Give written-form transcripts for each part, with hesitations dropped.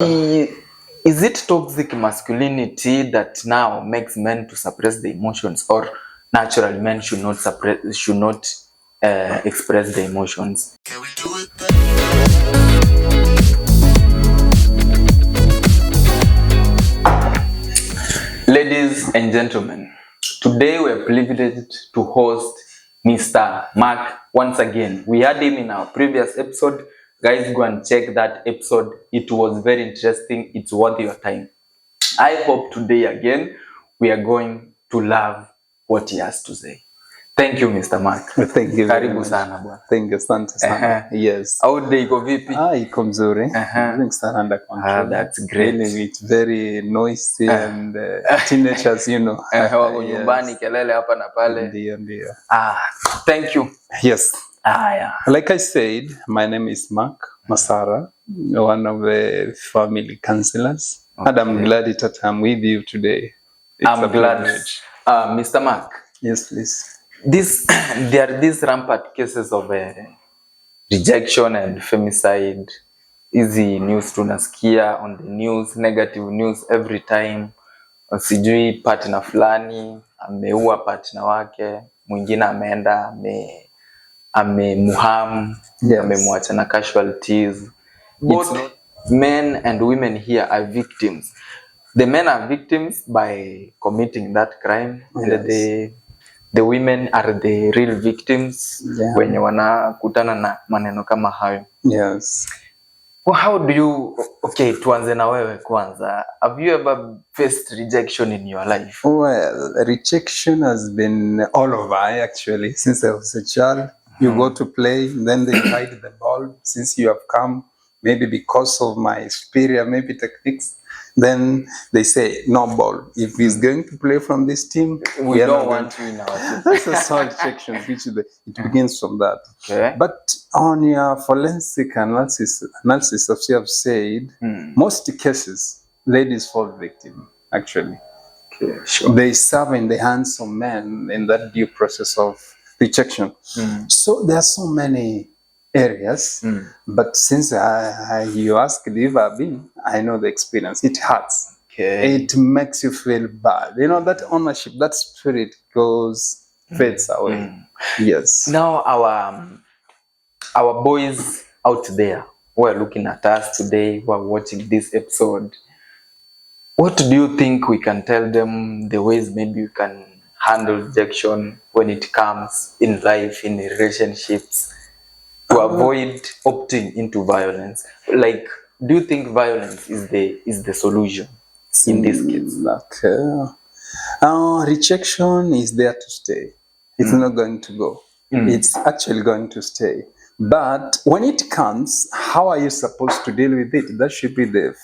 Is it toxic masculinity that now makes men to suppress the emotions, or naturally men should not express the emotions? Can we do it? Ladies and gentlemen, today we are privileged to host Mr. Mark once again. We had him in our previous episode. Guys, go and check that episode. It was very interesting. It's worth your time. I hope today again we are going to love what he has to say. Thank you, Mr. Mark. Thank you. Karibu sana bwana. Thank you, asante sana. Yes. How day iko vipi? Iko mzuri. Doing sana under control. That's great. Really, it's very noisy and teenagers, you know. Wako nyumbani kelele hapa na pale. Ndio. Thank you. Yes. Yeah. Like I said, my name is Mark Masara, one of the family counselors. Okay. And I'm glad that I'm with you today. I'm glad. Mr. Mark. Yes, please. There are these rampant cases of rejection and femicide. Easy news tunasikia on the news, negative news every time. Sijui partner fulani ameua partner wake, mwingine ameenda amemuham, yes. Amemwacha na casualties. Both men and women here are victims. The men are victims by committing that crime, yes. And the women are the real victims, yeah. Wenye wanakutana na maneno kama hayo. Yes. Well, how do you, okay, tuanze na wewe kwanza. Have you ever faced rejection in your life? Well, rejection has been all over actually since I was a child. You go to play, then they hide the ball. Since you have come, maybe because of my superior, maybe techniques, then they say, no ball. If he's going to play from this team, we don't want you in our team. That's a small rejection, which it begins from that. Okay. But on your forensic analysis as you have said, most cases, ladies fall victim, actually. Okay, sure. They serve in the hands of men in that due process of rejection. So there are so many areas, but since you asked if I've been, I know the experience. It hurts. Okay. It makes you feel bad. You know, that ownership, that spirit fades away. Yes. Now our boys out there who are looking at us today, who are watching this episode, what do you think we can tell them, the ways maybe you can handle rejection when it comes in life, in relationships, to avoid opting into violence? Like, do you think violence is the solution in this case? Rejection is there to stay. It's not going to go. It's actually going to stay. But when it comes, how are you supposed to deal with it? That should be the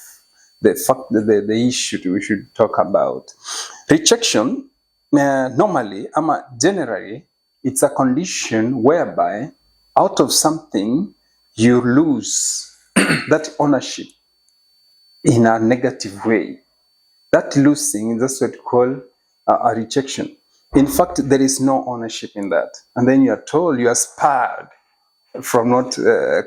issue we should talk about. Rejection, normally, generally, it's a condition whereby out of something, you lose that ownership in a negative way. That losing, that's what we call a rejection. In fact, there is no ownership in that. And then you are told you are sparred from not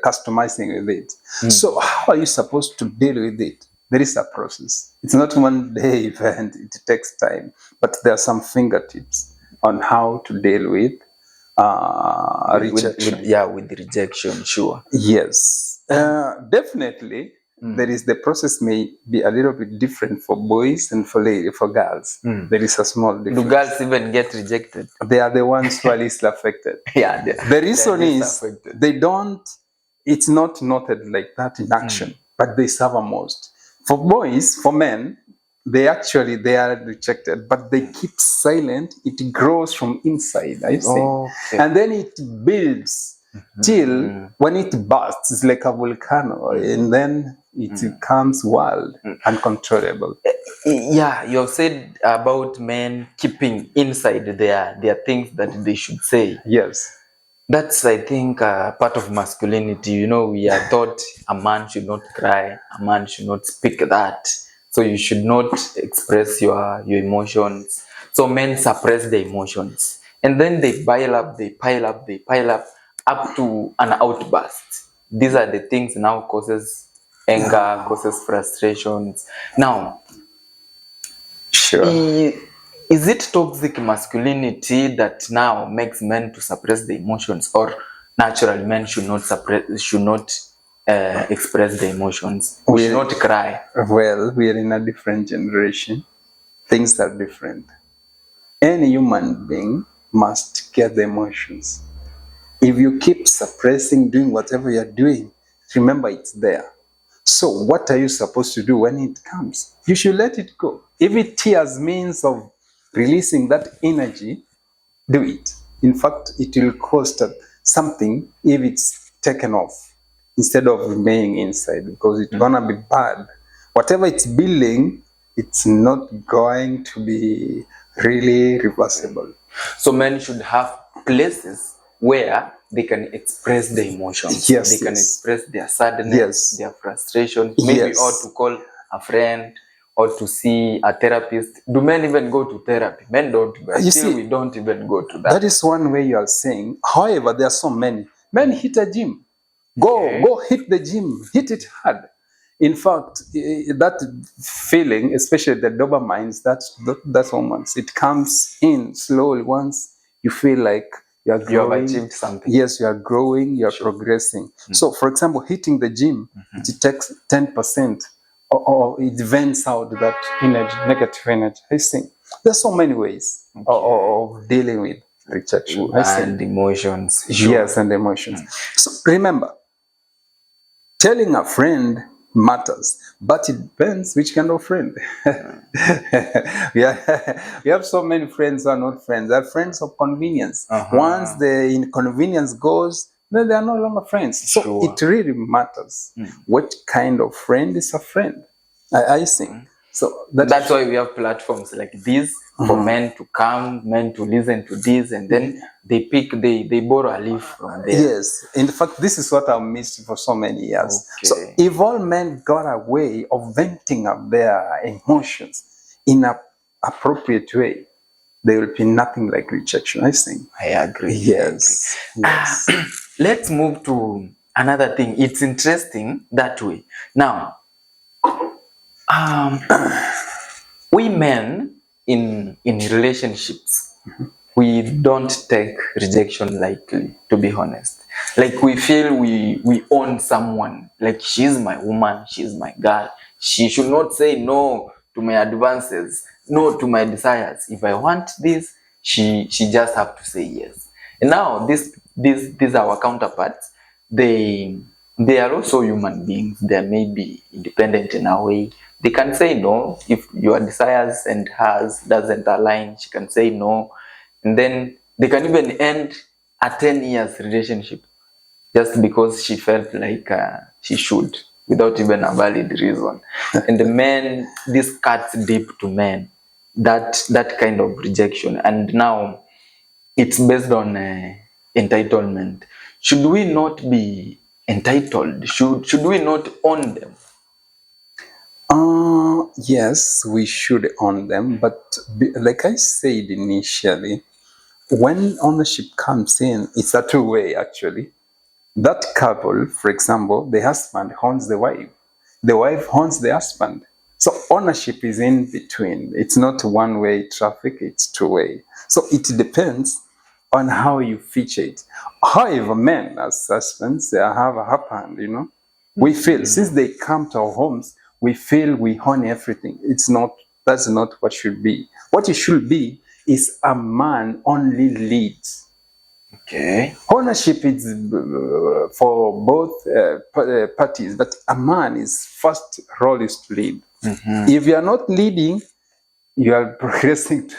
customizing with it. So how are you supposed to deal with it? There is a process. It's not one day event. It takes time. But there are some fingertips on how to deal with rejection. With rejection, sure. Yes. Definitely, there is the process may be a little bit different for boys and for girls. There is a small difference. Do girls even get rejected? They are the ones who are least affected. Yeah. The reason is they don't, it's not noted like that in action, but they suffer most. For boys, for men, they are rejected, but they keep silent. It grows from inside, I say. Okay. And then it builds till when it bursts, it's like a volcano, and then it becomes wild, uncontrollable. Yeah, you have said about men keeping inside their things that they should say. Yes. That's, I think, part of masculinity. You know, we are taught a man should not cry, a man should not speak that. So you should not express your emotions. So men suppress the emotions. And then they pile up to an outburst. These are the things now causes Anger causes frustrations. Now, Sure. is it toxic masculinity that now makes men to suppress the emotions, or natural men should not express the emotions? We should not cry. Well, we are in a different generation. Things are different. Any human being must get the emotions. If you keep suppressing, doing whatever you're doing, remember it's there. So what are you supposed to do when it comes? You should let it go. If it tears means of releasing that energy, do it. In fact, it will cost something if it's taken off instead of remaining inside, because it's gonna be bad. Whatever it's building, it's not going to be really reversible. So men should have places where they can express the emotions. Yes, they can yes. express their sadness, Yes. their frustration. Maybe Yes. or to call a friend or to see a therapist. Do men even go to therapy? Men don't, but You still see, we don't even go to that. That is one way you are saying. However, there are so many. Men hit a gym. Okay. Go hit the gym. Hit it hard. In fact, that feeling, especially the dopamines, that's hormones. It comes in slowly once you feel like you are You have growing. achieved something. Yes, you are growing, you are progressing. So, for example, hitting the gym, it takes 10%, or it vents out that energy, negative energy. I think there's so many ways of dealing with rejection. I And think. emotions. Yes, and emotions. So remember, telling a friend matters, but it depends which kind of friend. we have so many friends who are not friends. They're friends of convenience. Once the inconvenience goes, then they are no longer friends. So it really matters what kind of friend is a friend. I think. So that's why we have platforms like this for men to come, men to listen to this, and then they borrow a leaf from there. Yes, in fact, this is what I've missed for so many years. Okay. So if all men got a way of venting up their emotions in an appropriate way, there will be nothing like rejection, I think. I agree. Yes. Yes. Let's move to another thing. It's interesting that way. Now, we men in relationships, we don't take rejection lightly, to be honest. Like we feel we own someone. Like she's my woman, she's my girl. She should not say no to my advances, no to my desires. If I want this, she just have to say yes. And now these our counterparts. They are also human beings. They may be independent in a way. They can say no if your desires and hers doesn't align. She can say no, and then they can even end a 10 years relationship just because she felt like she should, without even a valid reason. And the men, this cuts deep to men, that kind of rejection. And now it's based on entitlement. Should we not be entitled? Should we not own them? Yes, we should own them, but like I said initially, when ownership comes in, it's a two-way actually. That couple, for example, the husband owns the wife owns the husband. So ownership is in between. It's not one-way traffic, it's two-way. So it depends on how you feature it. However, men as husbands, they have a upper hand, you know. We feel, since they come to our homes, we feel we own everything. That's not what should be. What it should be is a man only leads. Okay. Ownership is for both parties, but a man's first role is to lead. If you are not leading, you are progressing.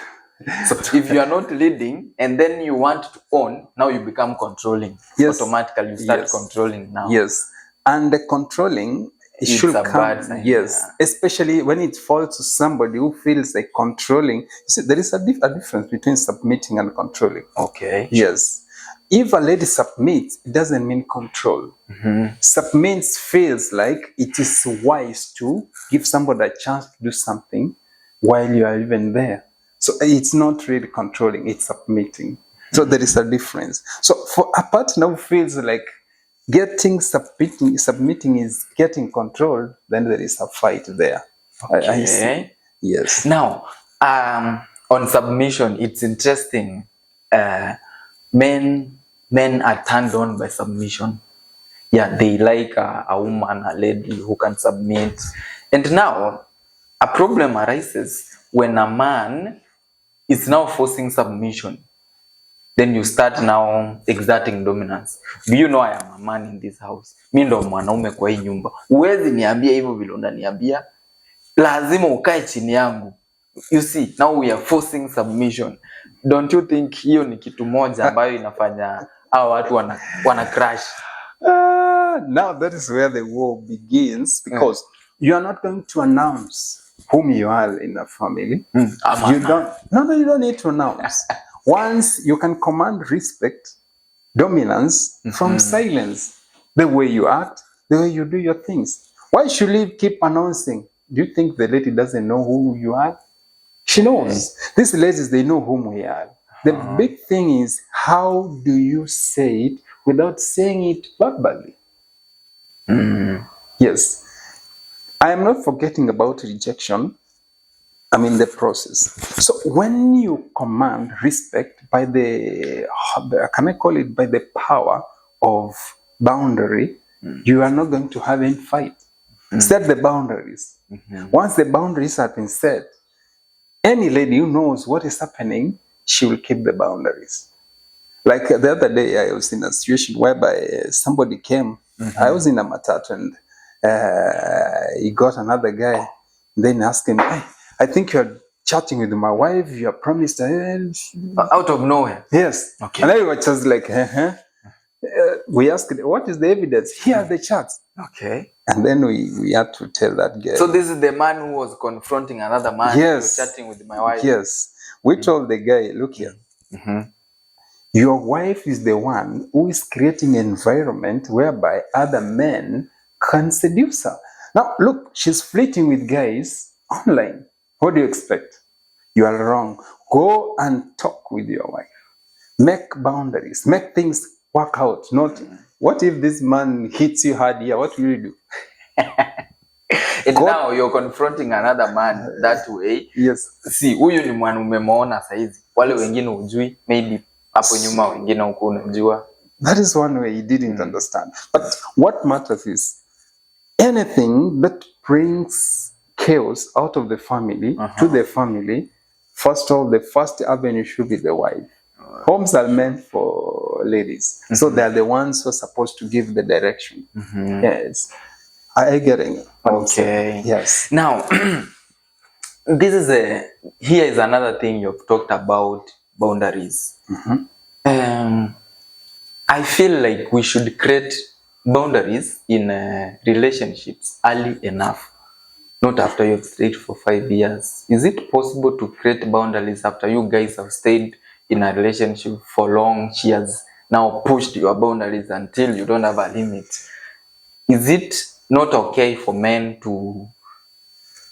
So if you are not leading and then you want to own, now you become controlling. Yes. Automatically you start controlling now. Yes. And the controlling should a come. bad sign, Yes. yeah. Especially when it falls to somebody who feels like controlling. You see, there is a difference between submitting and controlling. Okay. Yes. If a lady submits, it doesn't mean control. Submits feels like it is wise to give somebody a chance to do something while you are even there. So it's not really controlling, it's submitting. So there is a difference. So for a partner who feels like submitting is getting controlled, then there is a fight there. I see. Okay. Yes. Now, on submission, it's interesting. Men are turned on by submission. Yeah, they like a woman, a lady who can submit. And now, a problem arises when a man is now forcing submission. Then you start now exerting dominance. Do you know I am a man in this house? Mi ndo mwanaume kwa hii nyumba. Huwezi niambia hivyo vile unaniambia. Lazima ukae chini yangu. You see, now we are forcing submission. Don't you think hiyo ni kitu moja ambayo inafanya hao watu wana crash? Now that is where the war begins, because you are not going to announce whom you are in a family. You don't need to announce. Once you can command respect, dominance from silence, the way you act, the way you do your things. Why should you keep announcing? Do you think the lady doesn't know who you are? She knows. These ladies, they know whom we are. The big thing is, how do you say it without saying it verbally? Yes. I am not forgetting about rejection. I'm in the process. So when you command respect by can I call it by the power of boundary, you are not going to have any fight. Set the boundaries. Once the boundaries have been set, any lady who knows what is happening, she will keep the boundaries. Like the other day, I was in a situation whereby somebody came. I was in a matatu and he got another guy. Then asked him, hey, I think you're chatting with my wife. You have promised her. Out of nowhere. Yes. Okay. And then we were just like, we asked, what is the evidence? Here are the chats. Okay. And then we had to tell that guy. So this is the man who was confronting another man. Yes. Who was chatting with my wife. Yes. We told the guy, look here. Your wife is the one who is creating an environment whereby other men can seduce her. Now, look, she's flirting with guys online. What do you expect? You are wrong. Go and talk with your wife. Make boundaries. Make things work out. Not, what if this man hits you hard here? What will you do? And now you're confronting another man that way. Yes. See, huyu ni mwanaume umeona saizi. Wale wengine hujui, maybe hapo nyuma wengine huko unajua. That is one way he didn't understand. But what matters is anything that brings chaos out of the family to the family, first of all, the first avenue should be the wife. Homes are meant for ladies. So they are the ones who are supposed to give the direction. Yes. I get it. Okay. Yes. Now, here is another thing you've talked about, boundaries. I feel like we should create boundaries in relationships early enough, not after you've stayed for 5 years. Is it possible to create boundaries after you guys have stayed in a relationship for long? She has now pushed your boundaries until you don't have a limit. Is it not okay for men to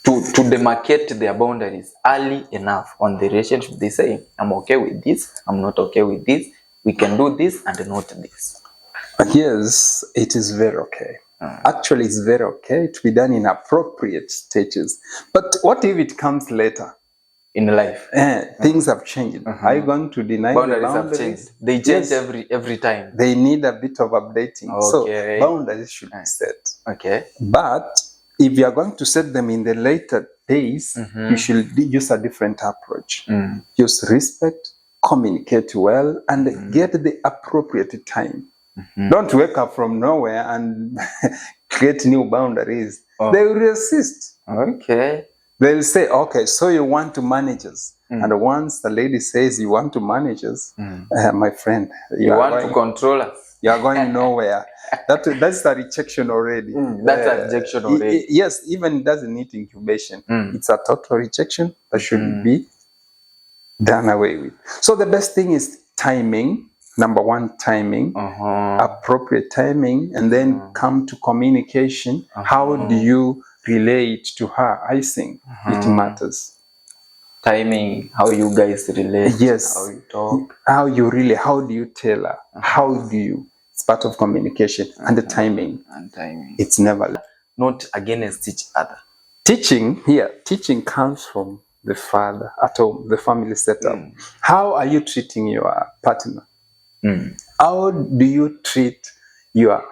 demarcate their boundaries early enough on the relationship? They say, I'm okay with this, I'm not okay with this, we can do this and not this. Yes, it is very okay. Actually, it's very okay to be done in appropriate stages. But what if it comes later? In life. Things have changed. Are you going to deny boundaries? The boundaries? Have changed. They change every time. They need a bit of updating. Okay. So boundaries should be set. Okay. But if you are going to set them in the later days, you should use a different approach. Use respect, communicate well, and get the appropriate time. Don't wake up from nowhere and create new boundaries. They will resist. Okay. They'll say, okay, so you want to manage us. And once the lady says you want to manage us, my friend, you want to control us. You are going nowhere. That's a rejection already. That's a rejection already. Yes, even it doesn't need incubation. It's a total rejection that should be done away with. So the best thing is timing. Number one, timing, appropriate timing, and then come to communication. How do you relate to her? I think it matters. Timing, how you guys relate. Yes. How you talk. How do you tell her? How do you It's part of communication and the timing. And timing. It's never Not against each other. Teaching comes from the father at home, the family setup. How are you treating your partner? How do you treat your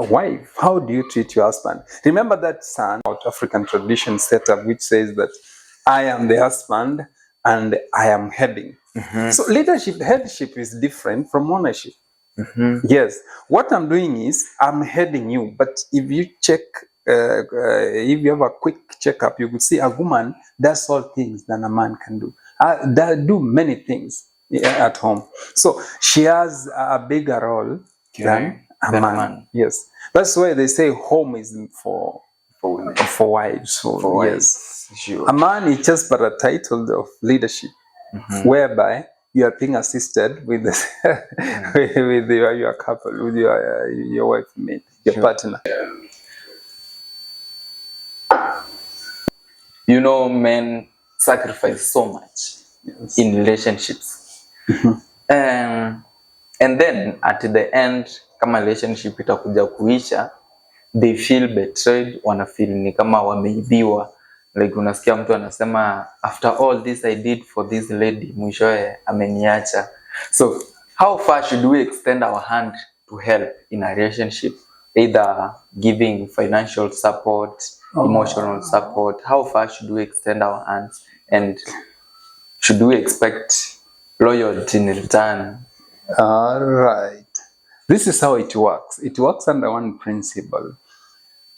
wife? How do you treat your husband? Remember that son out African tradition setup which says that I am the husband and I am heading. So headship is different from ownership. Yes, what I'm doing is I'm heading you, but if you check, if you have a quick checkup, you could see a woman does all things that a man can do. They do many things at home. So she has a bigger role than a man. Yes, that's why they say home is for wives. So, yes, sure. A man is just but a title of leadership, whereby you are being assisted with with your couple, with your wife, mate, your partner. You know, men sacrifice so much in relationships. And then at the end, kama relationship itakuja kuisha, they feel betrayed, wana feel ni kama wameibiwa. Like unasikia mtu anasema after all this I did for this lady, mwishowe ameniacha. So how far should we extend our hand to help in a relationship? Either giving financial support, emotional support. How far should we extend our hands? And should we expect loyalty in return? All right. This is how it works. It works under one principle.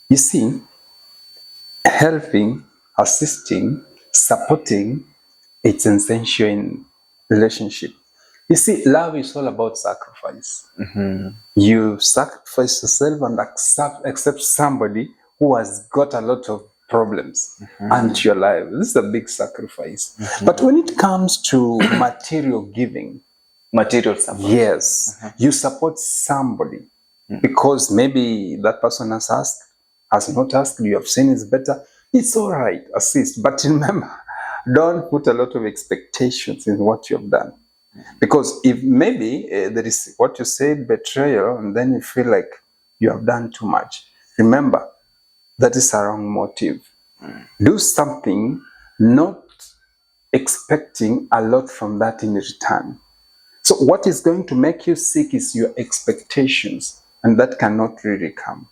You see, helping, assisting, supporting, it's essential in relationship. You see, love is all about sacrifice. You sacrifice yourself and accept somebody who has got a lot of problems into your life. This is a big sacrifice. But when it comes to material giving, Material support. yes, you support somebody because maybe that person has not asked, you have seen it's better. It's all right, assist. But remember, don't put a lot of expectations in what you have done. Because if maybe there is what you said, betrayal, and then you feel like you have done too much, remember, that is a wrong motive. Do something not expecting a lot from that in return. So what is going to make you sick is your expectations, and that cannot really come.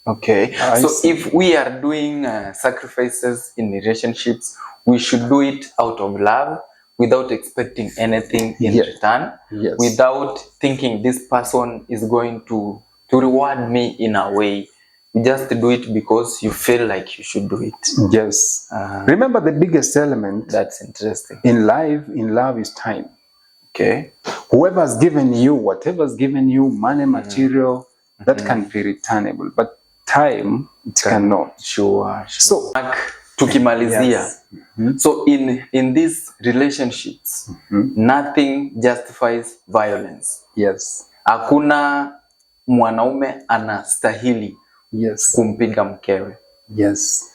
Okay, so if we are doing sacrifices in relationships, we should do it out of love, without expecting anything in return, without thinking this person is going to reward me in a way. You just do it because you feel like you should do it. Yes. Remember the biggest element that's interesting in love is time. Okay. Whoever's given you, whatever's given you, money, material, that can be returnable, but time it cannot. Sure. So tukimalizia, so in these relationships, nothing justifies violence. Yes. Hakuna mwanaume anastahili kumpiga mkewe. Yes.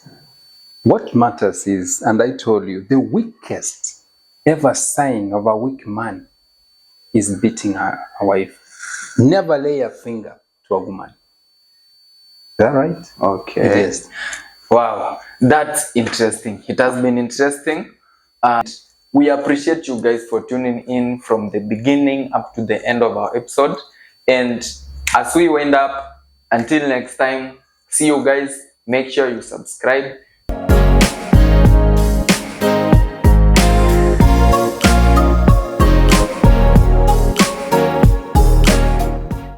What matters is, and I told you, the weakest ever sign of a weak man is beating a wife. Never lay a finger to a woman. Is that right? Okay. It is. Wow, that's interesting. It has been interesting. And we appreciate you guys for tuning in from the beginning up to the end of our episode. And as we wind up, until next time, see you guys. Make sure you subscribe